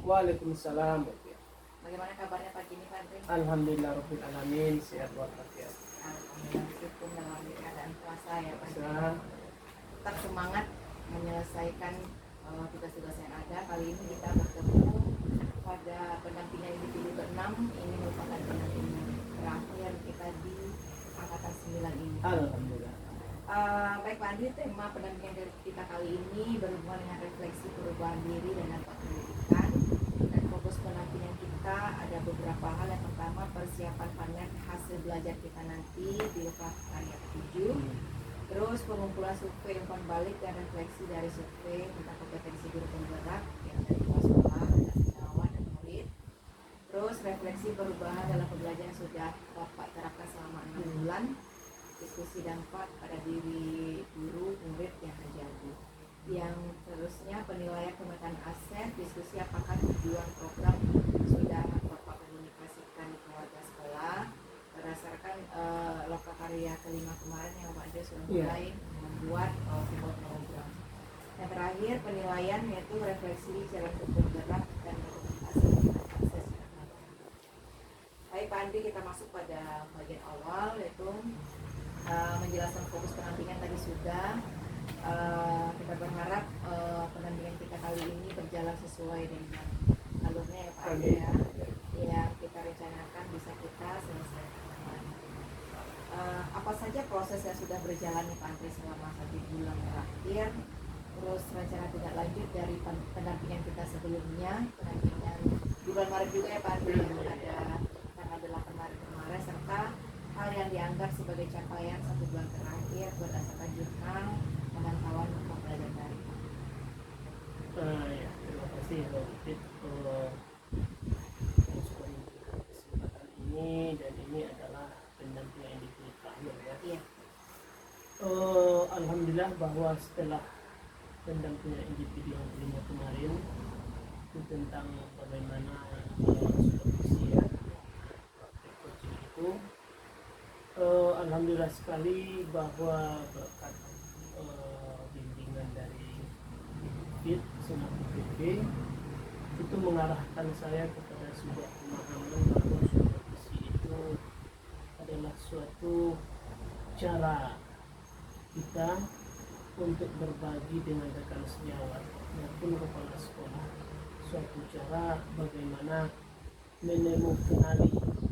Waalaikumsalam. Bagaimana kabarnya pagi ini Pak Andre? Alhamdulillah Rabbil Alamin, sehat walafiat. Alhamdulillah, meskipun dalam keadaan puasa ya Pak Andre. Puasa. Tetap semangat menyelesaikan tugas-tugas yang ada. Kali ini kita bertemu pada pendampingan individu ke-6. Ini merupakan pendampingan terakhir kita di angkatan 9 ini. Alhamdulillah. Baik Pak Andi, tema pendampingan kita kali ini berhubungan dengan refleksi perubahan diri dan dampak pendidikan. Dan fokus pendampingan kita ada beberapa hal. Yang pertama, persiapan panen hasil belajar kita nanti di Lokakarya 7. Terus pengumpulan survei umpan balik dan refleksi dari survei tentang kompetensi guru penggerak yang dari kepala sekolah, dan sejawat dan murid. Terus refleksi perubahan dalam pembelajaran yang sudah Bapak terapkan selama 6 bulan. Diskusi dampak pada diri guru murid yang terjadi. Yang terusnya penilaian pemetaan aset, diskusi apakah tujuan program sudah Bapak komunikasikan di keluarga sekolah berdasarkan Lokakarya kelima kemarin yang Pak Ade sudah mulai membuat sebuah program. Yang terakhir penilaian yaitu refleksi jalan bergerak dan dokumentasi akses. Baik Pak Andi, kita masuk pada bagian awal yaitu menjelaskan fokus pendampingan tadi sudah. Kita berharap pendampingan kita kali ini berjalan sesuai dengan alurnya ya Pak Andi ya. Ya, kita rencanakan bisa kita selesaikan. Apa saja proses yang sudah berjalan nih Pak Andi selama 1 bulan terakhir? Terus rencana tidak lanjut dari pendampingan kita sebelumnya, pendampingan di bulan Maret juga ya Pak Andi, yang ada tanggal 8 Maret kemarin, serta hal yang dianggap sebagai capaian 1 bulan terakhir berdasarkan jurnal pemantauan pembelajaran daring. Ya, terima kasih Pak Upit kesempatan ini, dan ini adalah pendampingan individu terakhir ya. Iya. Alhamdulillah bahwa setelah pendampingan individu yang kelima kemarin itu tentang bagaimana supervisi ya coaching itu, alhamdulillah sekali bahwa berkat bimbingan dari FIT selaku PP itu mengarahkan saya kepada sebuah pemahaman bahwa supervisi itu adalah suatu cara kita untuk berbagi dengan rekan sejawat maupun kepala sekolah, suatu cara bagaimana menemukan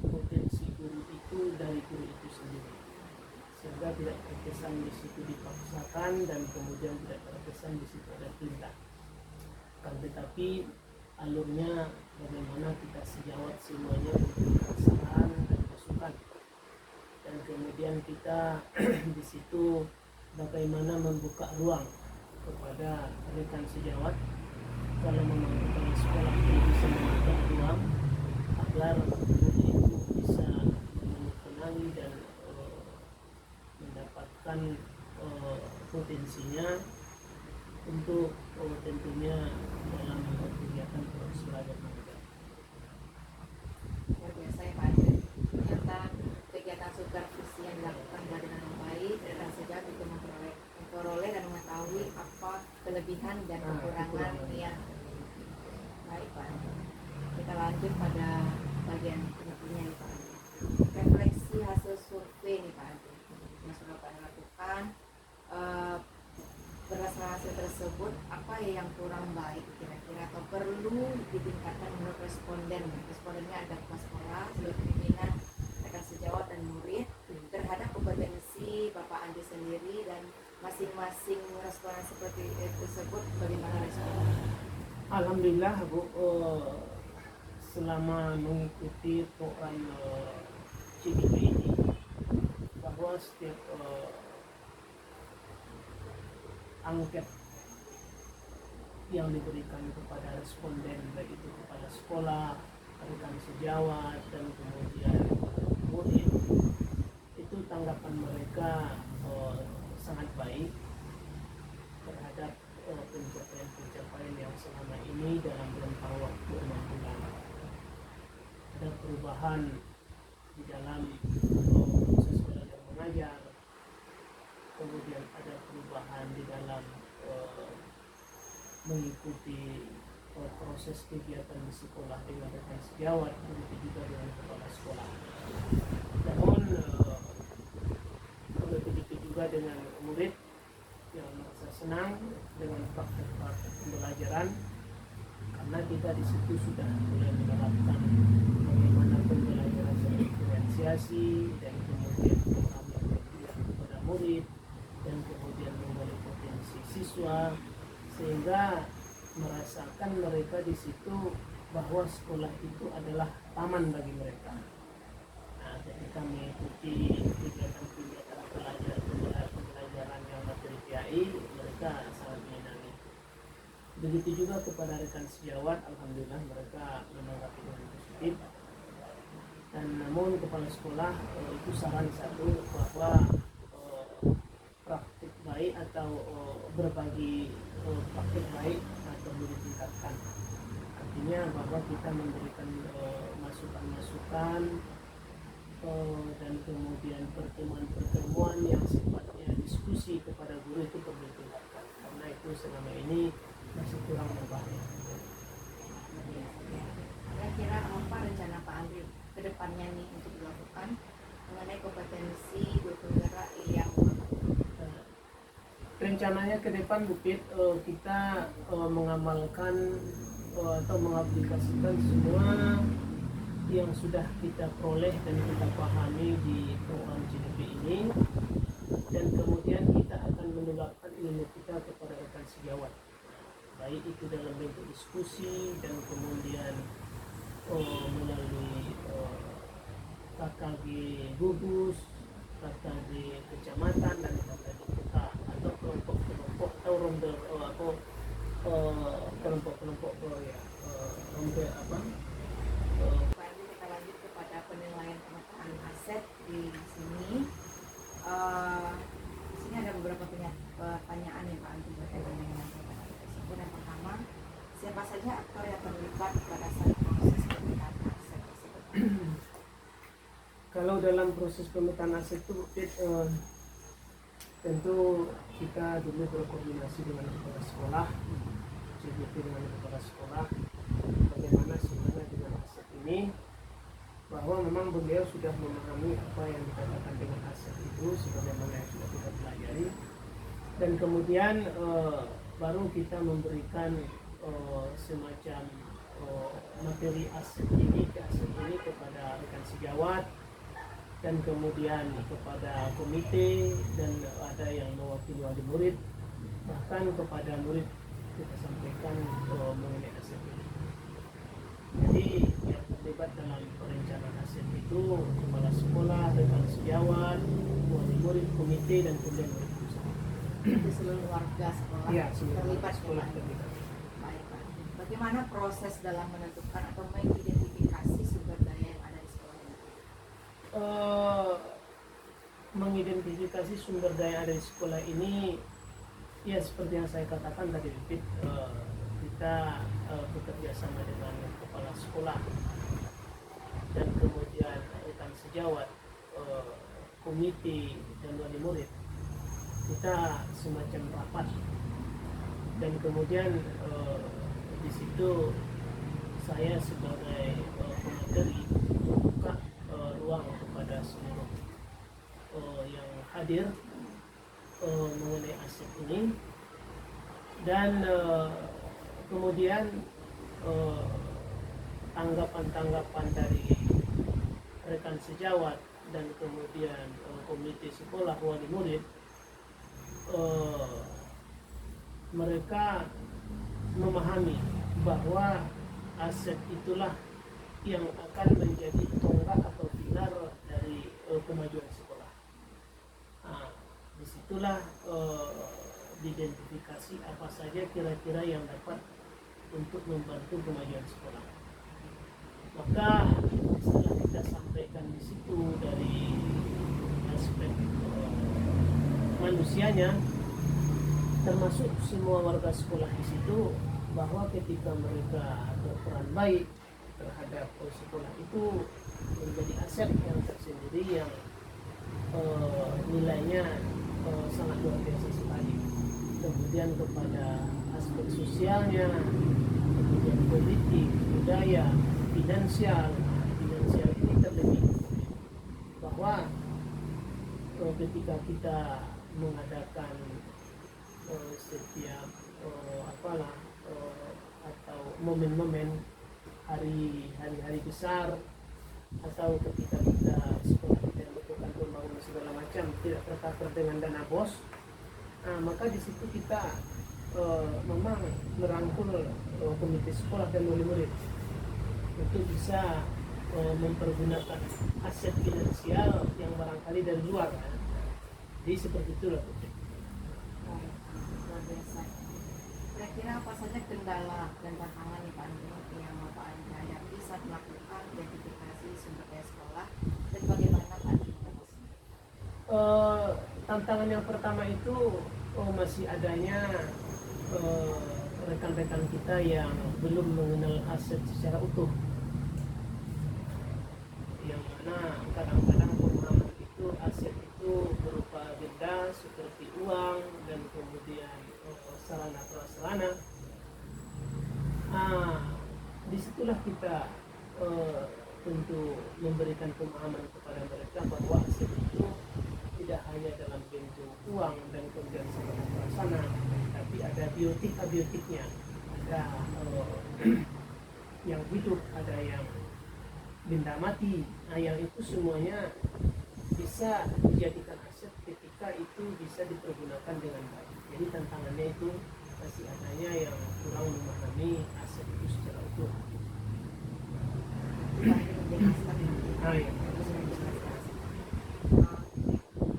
potensi guru itu dari guru itu sendiri, sehingga tidak terkesan di situ dipaksakan dan kemudian tidak terkesan di situ ada tindak, tetapi alurnya bagaimana kita sejawat semuanya memberikan saran dan masukan, dan kemudian kita di situ bagaimana membuka ruang kepada rekan sejawat kalau memang kepala sekolah itu bisa membuka ruang agar itu bisa mengenali dan mendapatkan potensinya untuk tentunya dalam kegiatan proses belajar. Luar biasa ya Pak Andi. Ternyata kegiatan supervisi yang dilakukan dengan baik dan sejak itu memperoleh dan mengetahui apa kelebihan dan kekurangan yang baik Pak Andi. Kita lanjut pada bagian berikutnya nih Pak Andi. Refleksi hasil survei nih Pak Andi yang sudah Pak Andi lakukan. Berdasarkan hasil tersebut, apa yang kurang baik kira-kira atau perlu ditingkatkan menurut respondennya ada kepala sekolah, seluruh pimpinan, rekan sejawat dan murid terhadap kompetensi Bapak Andi sendiri, dan masing-masing responden seperti tersebut bagaimana responnya? Alhamdulillah Bu, selama mengikuti program CDP ini, bahwa setiap angket yang diberikan kepada responden, baik itu kepala sekolah, rekan sejawat, dan kemudian murid, itu tanggapan mereka sangat baik terhadap pencapaian yang selama ini dalam rentang waktu 6 bulan. Ada perubahan di dalam proses belajar mengajar, kemudian ada perubahan di dalam mengikuti proses kegiatan di sekolah dengan rekan sejawat, begitu juga dengan kepala sekolah. Namun begitu juga dengan murid yang merasa senang dengan praktek-praktek pembelajaran, karena kita di situ sudah mulai menerapkan bagaimana pembelajaran diferensiasi dan kemudian pemahaman kepada murid dan kemudian mengenai potensi siswa, sehingga merasakan mereka di situ bahwa sekolah itu adalah taman bagi mereka. Nah, ketika mengikuti kegiatan-kegiatan pembelajaran yang materi PAI, mereka sangat menyenangi. Begitu juga kepada rekan sejawat, alhamdulillah mereka menanggapi dengan positif. Dan namun kepala sekolah itu saran satu bahwa praktik baik atau berbagi praktik baik perlu ditingkatkan. Artinya bahwa kita memberikan masukan-masukan dan kemudian pertemuan-pertemuan yang sifatnya diskusi kepada guru itu perlu ditingkatkan, karena itu selama ini masih kurang membangun. Kira-kira apa rencana Pak Andri ke depannya nih untuk dilakukan mengenai kompetensi guru penggerak yang rencananya ke depan Bukit kita mengamalkan atau mengaplikasikan semua yang sudah kita peroleh dan kita pahami di program GDP ini, dan kemudian kita akan menularkan ilmu kita kepada rekan sejawat, baik itu dalam bentuk diskusi dan kemudian melalui KKG gugus, KKG kecamatan dan KKG kota, atau kelompok-kelompok atau ronde kelompok-kelompok ronde kita lanjut kepada penilaian pemetaan aset di sini. Di sini ada beberapa pertanyaan yang Pak Andri berkaitan dengan pemetaan aset tersebut. Yang pertama, siapa saja aktor yang terlibat pada saat proses pemetaan aset tersebut? Kalau dalam proses pemetaan aset itu tentu kita dulu berkoordinasi dengan kepala sekolah, CGP dengan kepala sekolah, bagaimana sebenarnya dengan aset ini, bahwa memang beliau sudah memahami apa yang dikatakan dengan aset itu sebagaimana yang sudah kita pelajari, dan kemudian baru kita memberikan semacam materi aset ini kepada rekan sejawat, dan kemudian kepada komite, dan ada yang mewakili wali murid, bahkan kepada murid kita sampaikan mengenai aset ini. Jadi yang terlibat dalam perencanaan aset itu kepala sekolah, rekan sejawat, wali murid, komite, dan kemudian murid pusat. Itu seluruh warga sekolah terlibat. Sekolah terlibat. Baik, Pak. Bagaimana proses dalam menentukan atau mengidentifikasi sumber daya yang ada di sekolah ini? Mengidentifikasi sumber daya ada di sekolah ini, ya seperti yang saya katakan tadi, kita bekerja sama dengan kepala sekolah dan kemudian rekan sejawat, komite dan wali murid. Kita semacam rapat, dan kemudian di situ saya sebagai pemateri membuka ruang kepada seluruh yang hadir mengenai aset ini, dan kemudian tanggapan-tanggapan dari rekan sejawat dan kemudian komite sekolah, wali murid, mereka memahami bahwa aset itulah yang akan menjadi tonggak atau pilar dari kemajuan sekolah. Nah, disitulah diidentifikasi apa saja kira-kira yang dapat untuk membantu kemajuan sekolah. Maka setelah kita sampaikan di situ dari aspek manusianya, termasuk semua warga sekolah di situ, bahwa ketika mereka berperan baik terhadap sekolah itu menjadi aset yang tersendiri yang nilainya sangat luar biasa sekali. Kemudian kepada aspek sosialnya, kemudian ya finansial. Finansial ini terlebih bahwa ketika kita mengadakan setiap atau momen-momen hari-hari besar, atau ketika kita sekolah kita melakukan pembangunan segala macam tidak tercover dengan dana BOS, maka di situ kita memang merangkul komite sekolah dan murid-murid untuk bisa mempergunakan aset finansial yang barangkali dari luar, kan? Jadi seperti itulah. Luar biasa. Kira-kira apa saja kendala dan tantangan nih Pak Andri yang Pak Andri hadapi saat melakukan identifikasi sumber daya sekolah, dan bagaimana Pak Andri mengatasinya? Tantangan yang pertama itu masih adanya rekan-rekan kita yang belum mengenal aset secara utuh, yang mana kadang-kadang pemahaman itu aset itu berupa benda seperti uang dan kemudian sarana prasarana. Disitulah kita tentu memberikan pemahaman kepada mereka bahwa aset itu tidak hanya dalam bentuk uang dan kemudian sarana prasarana, tapi ada biotik abiotiknya, ada yang hidup, ada yang benda mati. Yang itu semuanya bisa dijadikan aset ketika itu bisa dipergunakan dengan baik. Jadi tantangannya itu masih adanya yang kurang memahami aset itu secara utuh. Pak Andri menjelaskan Ya.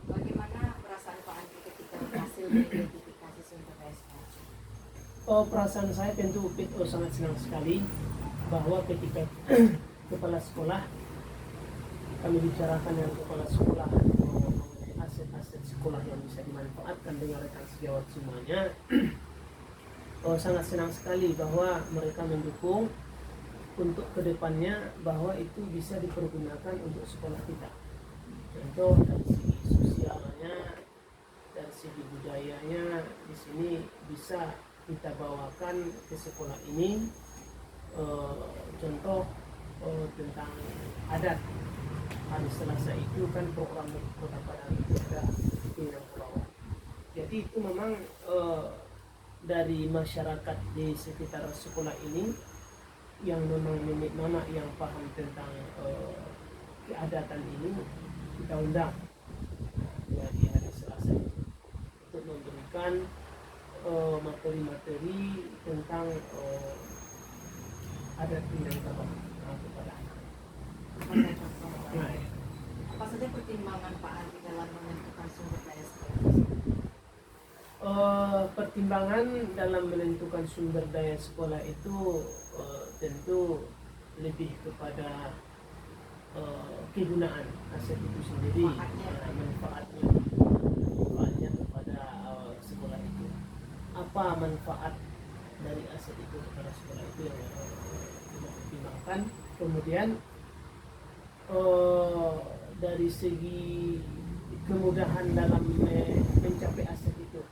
bagaimana perasaan Pak Andri ketika berhasil mengidentifikasi sumber daya sekolah? Perasaan saya tentu sangat senang sekali bahwa ketika kepala sekolah kami bicarakan dengan kepala sekolah mengenai aset-aset sekolah yang bisa dimanfaatkan dengan rekan sejawat semuanya, sangat senang sekali bahwa mereka mendukung untuk kedepannya bahwa itu bisa dipergunakan untuk sekolah kita. Contoh dari segi sosialnya, dari segi budayanya, di sini bisa kita bawakan ke sekolah ini. Contoh tentang adat. Hari Selasa itu kan program Kota Padang itu ada Minangkabau. Jadi itu memang dari masyarakat di sekitar sekolah ini yang memang nenek mama yang paham tentang keadatan ini, kita undang di hari Selasa untuk memberikan materi-materi tentang adat Minangkabau kepada anak. Apa saja pertimbangan Pak Andri dalam menentukan sumber daya sekolah? Pertimbangan dalam menentukan sumber daya sekolah itu tentu lebih kepada kegunaan aset itu sendiri, manfaatnya kepada sekolah itu. Apa manfaat dari aset itu kepada sekolah itu yang dipertimbangkan. Kemudian dari segi kemudahan dalam mencapai aset itu,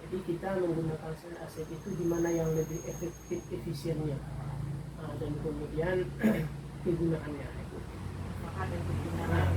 jadi kita menggunakan aset itu di mana yang lebih efektif efisiennya, dan kemudian kegunaannya itu. Maka dan kegunaan